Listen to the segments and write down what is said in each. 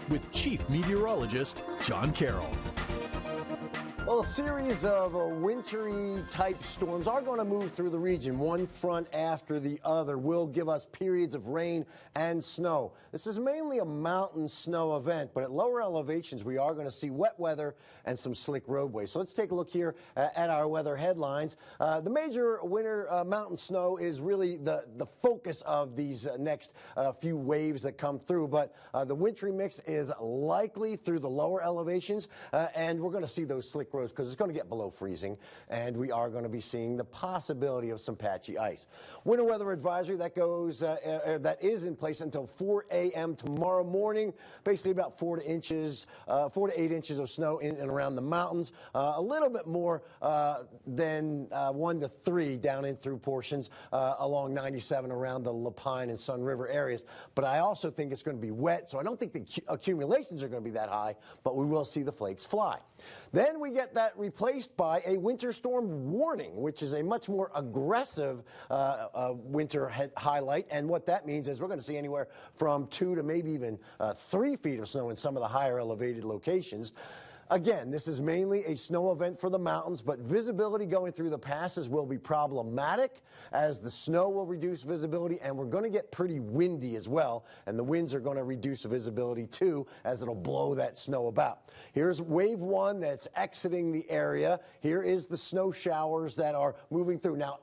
with Chief Meteorologist John Carroll. Well, a series of wintry type storms are going to move through the region. One front after the other will give us periods of rain and snow. This is mainly a mountain snow event, but at lower elevations we are going to see wet weather and some slick roadways. So let's take a look here at our weather headlines. The major winter mountain snow is really the focus of these next few waves that come through, but the wintry mix is likely through the lower elevations, and we're going to see those slick roads because it's going to get below freezing, and we are going to be seeing the possibility of some patchy ice. Winter weather advisory that is in place until 4 a.m. tomorrow morning. Basically about 4 to 8 inches of snow in and around the mountains. A little bit more than 1 to 3 down in through portions along 97 around the Lapine and Sun River areas. But I also think it's going to be wet, so I don't think the accumulations are going to be that high, but we will see the flakes fly. Then we get that replaced by a winter storm warning, which is a much more aggressive winter highlight. And what that means is we're going to see anywhere from 2 to maybe even 3 feet of snow in some of the higher elevated locations. Again, this is mainly a snow event for the mountains, but visibility going through the passes will be problematic as the snow will reduce visibility, and we're going to get pretty windy as well, and the winds are going to reduce visibility too as it'll blow that snow about. Here's wave 1 that's exiting the area. Here is the snow showers that are moving through. Now,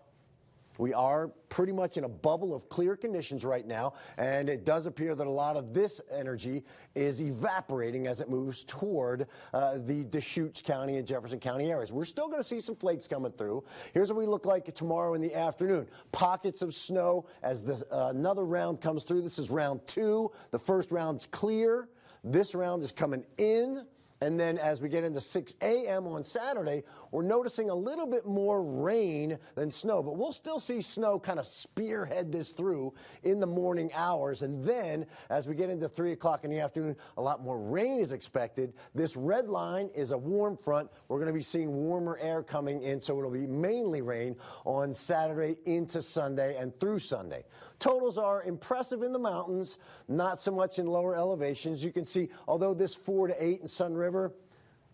we are pretty much in a bubble of clear conditions right now, and it does appear that a lot of this energy is evaporating as it moves toward the Deschutes County and Jefferson County areas. We're still going to see some flakes coming through. Here's what we look like tomorrow in the afternoon. Pockets of snow as another round comes through. This is round 2. The first round's clear. This round is coming in. And then as we get into 6 a.m. on Saturday, we're noticing a little bit more rain than snow. But we'll still see snow kind of spearhead this through in the morning hours. And then as we get into 3 o'clock in the afternoon, a lot more rain is expected. This red line is a warm front. We're going to be seeing warmer air coming in, so it'll be mainly rain on Saturday into Sunday and through Sunday. Totals are impressive in the mountains, not so much in lower elevations. You can see, although this 4 to 8 in Sun River,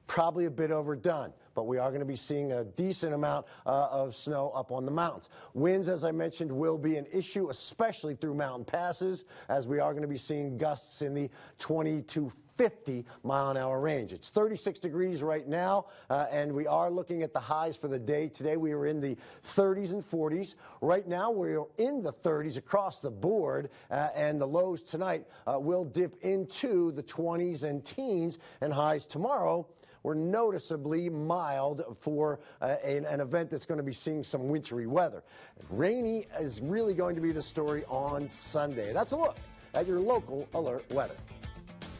probably a bit overdone, but we are going to be seeing a decent amount of snow up on the mountains. Winds, as I mentioned, will be an issue, especially through mountain passes, as we are going to be seeing gusts in the 20 to 50 mile-an-hour range. It's 36 degrees right now, and we are looking at the highs for the day. Today we were in the 30s and 40s. Right now we're in the 30s across the board, and the lows tonight will dip into the 20s and teens, and highs tomorrow were noticeably mild for an event that's going to be seeing some wintry weather. Rainy is really going to be the story on Sunday. That's a look at your local alert weather.